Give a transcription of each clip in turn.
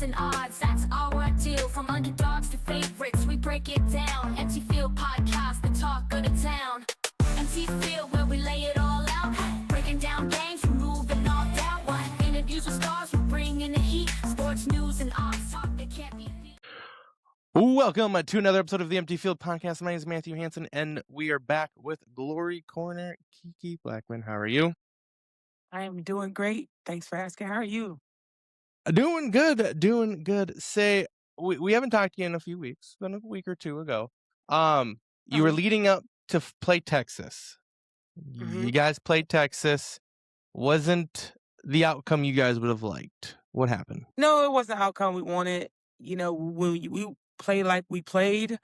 and odds, that's our deal. From underdogs to favorites, we break it down. Empty Field Podcast, the talk of the town. Empty Field, where we lay it all out. Breaking down games, removing all doubt. One interviews with stars, we're bringing the heat. Sports news and odds talk that can't be beat. Welcome to another episode of the Empty Field Podcast. My name is Matthew Hansen, and we are back with Glory Corner, Keke Blackmon. How are you? I am doing great. Thanks for asking. How are you? Doing good. Say, we haven't talked to you in a few weeks. It's been a week or two ago. You were leading up to play Texas. You guys played Texas. Wasn't the outcome you guys would have liked? What happened? No, it wasn't the outcome we wanted. You know, when we play like we played,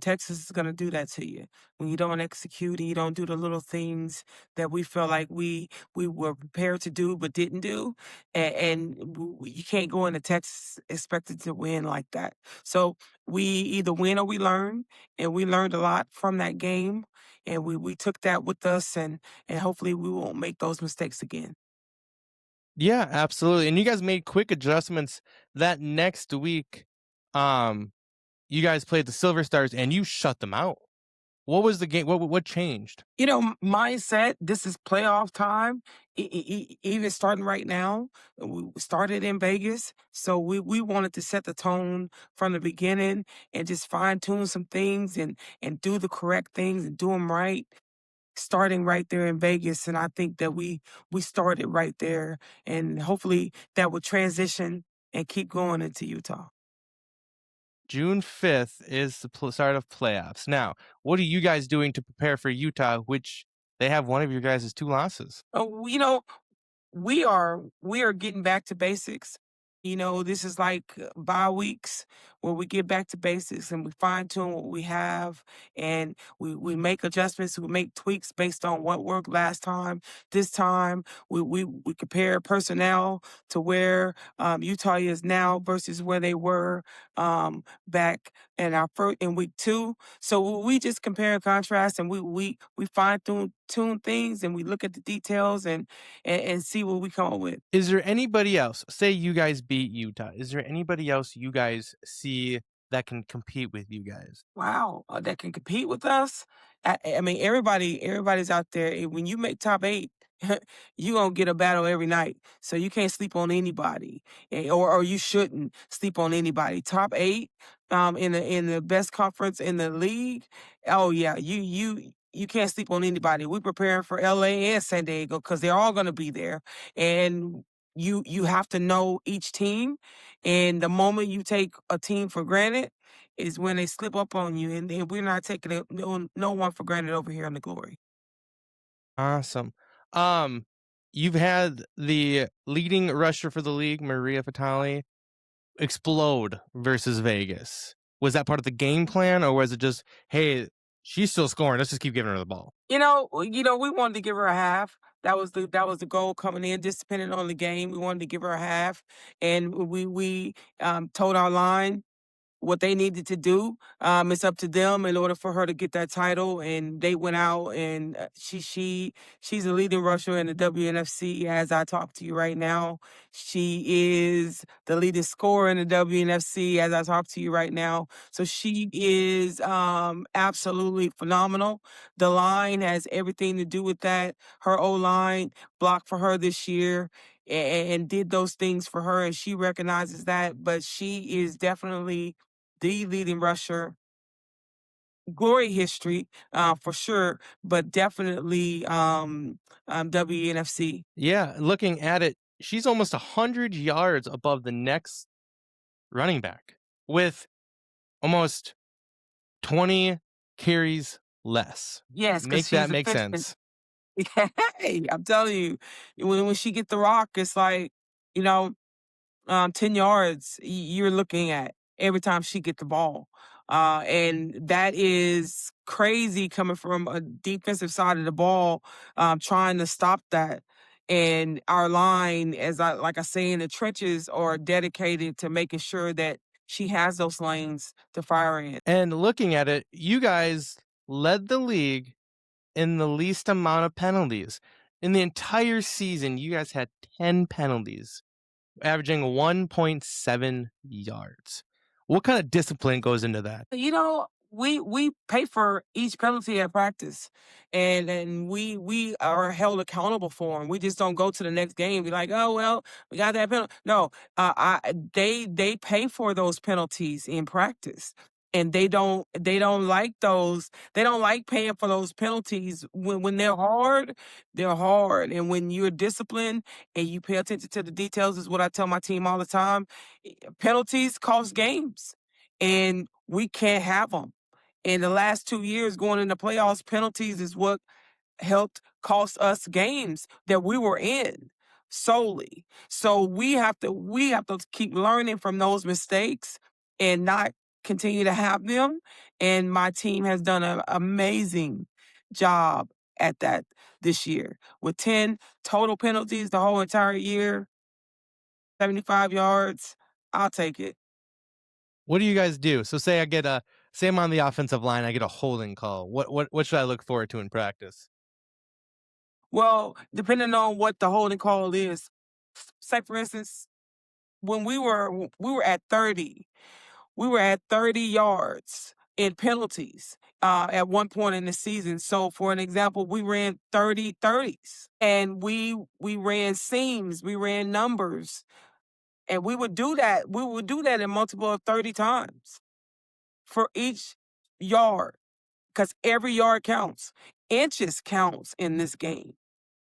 Texas is going to do that to you. When you don't execute and you don't do the little things that we felt like we were prepared to do but didn't do, and you can't go into Texas expected to win like that. So we either win or we learn, and we learned a lot from that game, and we took that with us, and hopefully we won't make those mistakes again. Yeah, absolutely. And you guys made quick adjustments that next week. You guys played the Silver Stars and you shut them out. What was the game? What changed? You know, mindset, this is playoff time. Even starting right now, we started in Vegas. So we wanted to set the tone from the beginning and just fine tune some things and do the correct things and do them right. Starting right there in Vegas. And I think that we started right there, and hopefully that will transition and keep going into Utah. June 5th is the start of playoffs. Now, what are you guys doing to prepare for Utah, which they have one of your guys' 2 losses? Oh, you know, we are getting back to basics. You know, this is like bye weeks where we get back to basics and we fine tune what we have, and we make adjustments, we make tweaks based on what worked last time. This time we compare personnel to where Utah is now versus where they were back in week 2. So we just compare and contrast, and we fine tune things, and we look at the details and see what we come up with. Is there anybody else, say you guys beat Utah, is there anybody else you guys see that can compete with you guys? Wow, that can compete with us? I mean, everybody's out there. When you make top 8, you're going to get a battle every night. So you can't sleep on anybody, or you shouldn't sleep on anybody. Top 8 in the best conference in the league. Oh, yeah, you can't sleep on anybody. We're preparing for LA and San Diego because they're all going to be there. And you have to know each team. And the moment you take a team for granted is when they slip up on you. And we're not taking no one for granted over here in the Glory. Awesome. You've had the leading rusher for the league, Maria Fatali, explode versus Vegas. Was that part of the game plan, or was it just, hey, she's still scoring, let's just keep giving her the ball? You know, we wanted to give her a half. That was the goal coming in, just depending on the game. We wanted to give her a half, and we told our line what they needed to do. It's up to them in order for her to get that title. And they went out, and she's a leading rusher in the WNFC as I talk to you right now. She is the leading scorer in the WNFC as I talk to you right now. So she is absolutely phenomenal. The line has everything to do with that. Her O-line blocked for her this year and did those things for her, and she recognizes that. But she is definitely the leading rusher, Glory history, for sure, but definitely WNFC. Yeah, looking at it, she's almost 100 yards above the next running back with almost 20 carries less. Yes, Make that make sense. Hey, I'm telling you, when she get the rock, it's like, 10 yards you're looking at every time she get the ball. And that is crazy coming from a defensive side of the ball, trying to stop that. And our line, like I say, in the trenches, are dedicated to making sure that she has those lanes to fire in. And looking at it, you guys led the league in the least amount of penalties. In the entire season, you guys had 10 penalties. averaging 1.7 yards. What kind of discipline goes into that? You know, we pay for each penalty at practice, and we are held accountable for them. We just don't go to the next game be like, oh well, we got that penalty. No, they pay for those penalties in practice, and they don't like those. They don't like paying for those penalties when they're hard. They're hard, and when you're disciplined and you pay attention to the details, is what I tell my team all the time. Penalties cost games, and we can't have them. In the last 2 years going into playoffs, penalties is what helped cost us games that we were in solely. So we have to keep learning from those mistakes and not continue to have them. And my team has done an amazing job at that this year with 10 total penalties the whole entire year, 75 yards. I'll take it. What do you guys do? So say I'm on the offensive line, I get a holding call. What should I look forward to in practice? Well, depending on what the holding call is, say for instance, when we were at 30, we were at 30 yards in penalties at one point in the season. So for an example, we ran 30 30s, and we ran seams, we ran numbers, and we would do that. We would do that in multiple of 30 times for each yard, because every yard counts. Inches counts in this game.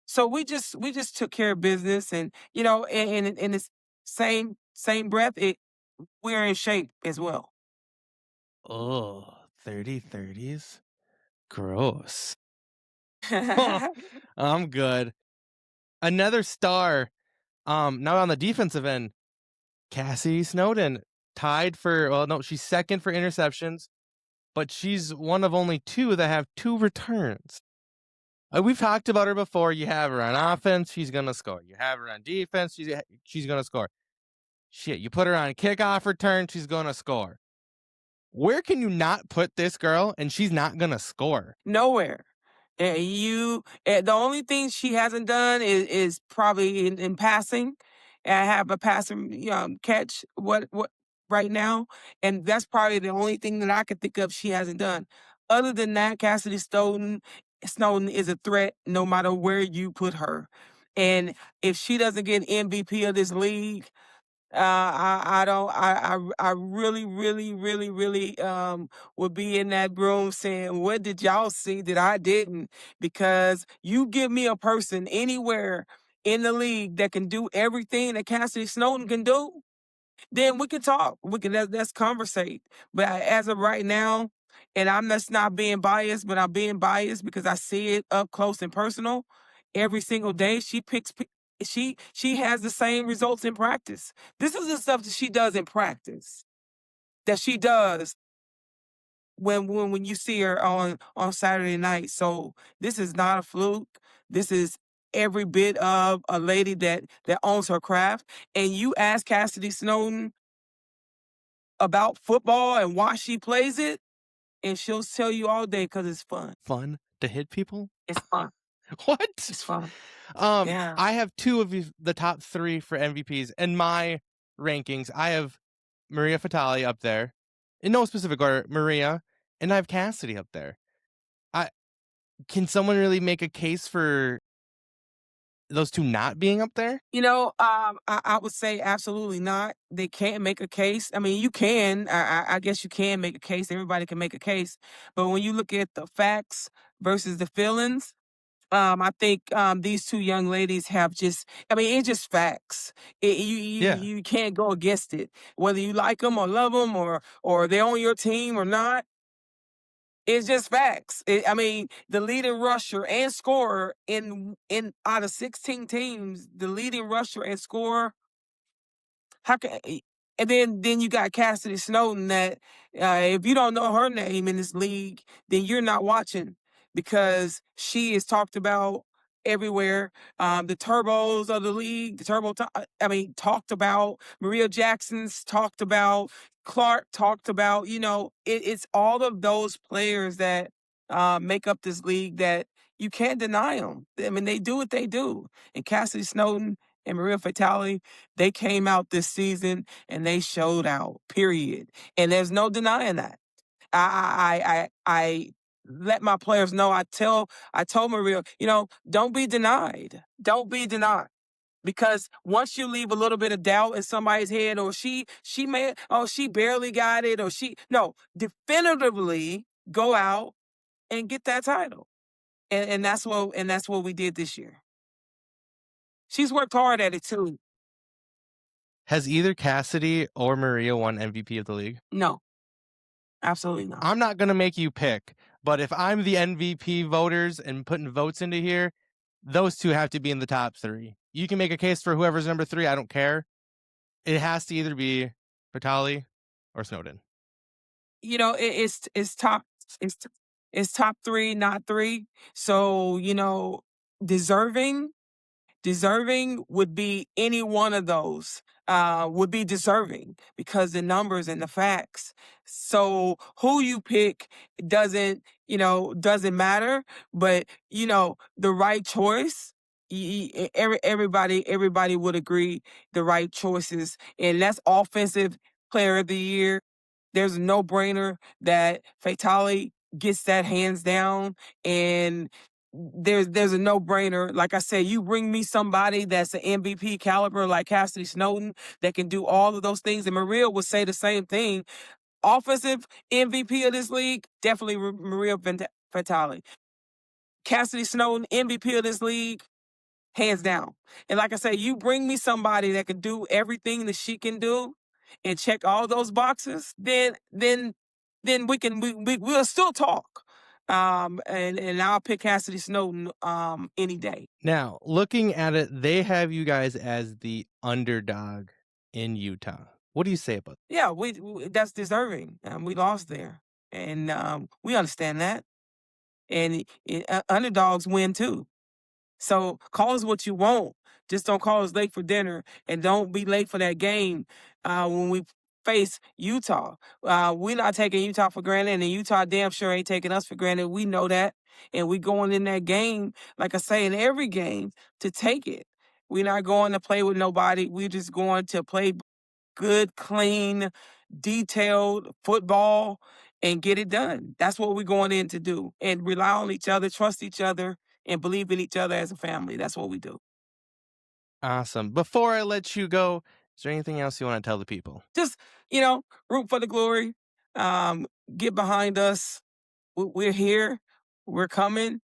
So we just took care of business, and in the same breath, we're in shape as well. Oh, 30-30s? Gross. I'm good. Another star, now on the defensive end, Cassie Snowden, tied for, well, no, she's second for interceptions, but she's one of only two that have two returns. We've talked about her before. You have her on offense, she's gonna score. You have her on defense, she's gonna score. Shit, you put her on kickoff return, she's gonna score. Where can you not put this girl and she's not gonna score? Nowhere. The only thing she hasn't done is probably in passing. I have a passing catch what right now, and that's probably the only thing that I could think of she hasn't done. Other than that, Cassidy Snowden is a threat no matter where you put her. And if she doesn't get MVP of this league, I don't I really, really, really, really would be in that room saying, what did y'all see that I didn't? Because you give me a person anywhere in the league that can do everything that Cassidy Snowden can do, then we can talk. We can let's conversate. But as of right now, and I'm just not being biased, but I'm being biased because I see it up close and personal. Every single day, she has the same results in practice. This is the stuff that she does in practice. That she does when you see her on Saturday night. So this is not a fluke. This is every bit of a lady that owns her craft. And you ask Cassidy Snowden about football and why she plays it, and she'll tell you all day because it's fun. Fun to hit people? It's fun. What? It's fun. Um, Yeah. I have two of the top three for MVPs in my rankings. I have Maria Fatali up there, in no specific order. Maria, and I have Cassidy up there. I Can someone really make a case for those two not being up there? I would say absolutely not. They can't make a case. I mean, you can. I guess you can make a case. Everybody can make a case. But when you look at the facts versus the feelings, I think these two young ladies have just. I mean, it's just facts. Yeah. You can't go against it, whether you like them or love them or they're on your team or not. It's just facts. I mean, the leading rusher and scorer in out of 16 teams, the leading rusher and scorer. How can and then you got Cassidy Snowden that if you don't know her name in this league, then you're not watching because she is talked about everywhere. The turbos of the league, I mean, talked about. Maria Jackson's talked about. Clark talked about. It's all of those players that make up this league that you can't deny them. I mean, they do what they do, and Cassidy Snowden and Maria Fatale, they came out this season and they showed out, period. And there's no denying that. I let my players know. I told Maria, don't be denied. Don't be denied. Because once you leave a little bit of doubt in somebody's head, or she barely got it, or definitively go out and get that title. And that's what we did this year. She's worked hard at it too. Has either Cassidy or Maria won MVP of the league? No. Absolutely not. I'm not going to make you pick, but if I'm the MVP voters and putting votes into here, those two have to be in the top 3. You can make a case for whoever's number 3. I don't care. It has to either be Fatale or Snowden. It's top 3, not 3. So, deserving would be any one of those. Would be deserving because the numbers and the facts. So who you pick doesn't matter, but the right choice. Everybody would agree the right choices, and that's offensive player of the year. There's a no-brainer that Fatale gets that hands down, and there's a no-brainer. Like I said, you bring me somebody that's an MVP caliber like Cassidy Snowden that can do all of those things, and Maria would say the same thing. Offensive MVP of this league, definitely Maria Fatale. Cassidy Snowden, MVP of this league, hands down. And like I say, you bring me somebody that can do everything that she can do and check all those boxes, then we'll still talk. And I'll pick Cassidy Snowden any day. Now, looking at it, they have you guys as the underdog in Utah. What do you say about that? Yeah, we that's deserving. We lost there, and we understand that. And underdogs win too. So call us what you want. Just don't call us late for dinner, and don't be late for that game when we face Utah. We're not taking Utah for granted, and Utah damn sure ain't taking us for granted. We know that, and we going in that game, like I say, in every game, to take it. We're not going to play with nobody. We're just going to play good, clean, detailed football and get it done. That's what we're going in to do, and rely on each other, trust each other, and believe in each other as a family. That's what we do. Awesome. Before I let you go, is there anything else you want to tell the people? Just, root for the glory. Get behind us. We're here. We're coming.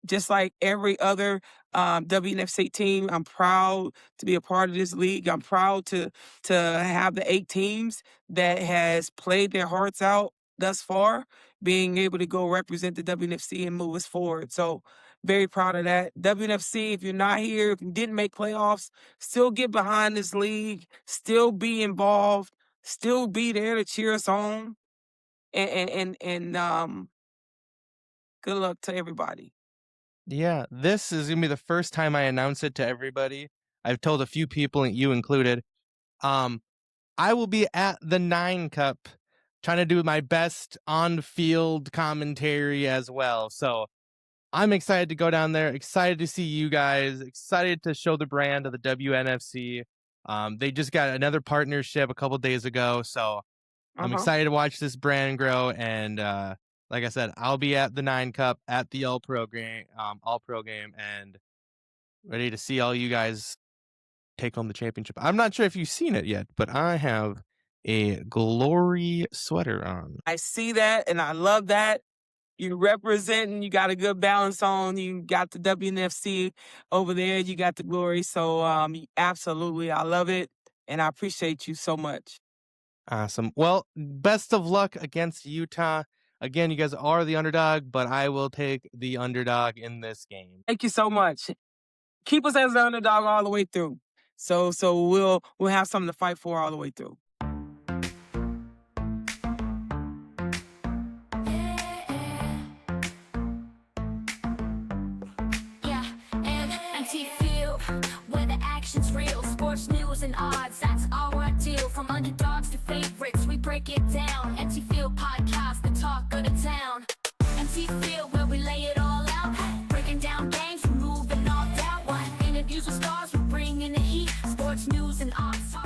Just like every other WNFC team, I'm proud to be a part of this league. I'm proud to have the 8 teams that has played their hearts out thus far, being able to go represent the WNFC and move us forward. So very proud of that. WNFC, if you're not here, if you didn't make playoffs, still get behind this league, still be involved, still be there to cheer us on. And good luck to everybody. Yeah, this is going to be the first time I announce it to everybody. I've told a few people, you included. I will be at the 9 Cup trying to do my best on-field commentary as well. So I'm excited to go down there, excited to see you guys, excited to show the brand of the WNFC. They just got another partnership a couple days ago, so I'm excited to watch this brand grow. And like I said, I'll be at the 9 Cup at the All Pro game, and ready to see all you guys take home the championship. I'm not sure if you've seen it yet, but I have a Glory sweater on. I see that, and I love that. You're representing. You got a good balance on. You got the WNFC over there. You got the Glory. So absolutely, I love it, and I appreciate you so much. Awesome. Well, best of luck against Utah. Again, you guys are the underdog, but I will take the underdog in this game. Thank you so much. Keep us as the underdog all the way through. So we'll have something to fight for all the way through. Real sports news and odds, that's our deal. From underdogs to favorites, we break it down. MT Field podcast, the talk of the town. MT Field, where we lay it all out. Breaking down games, removing all doubt. One interviews with stars, we bring bringing the heat. Sports news and odds.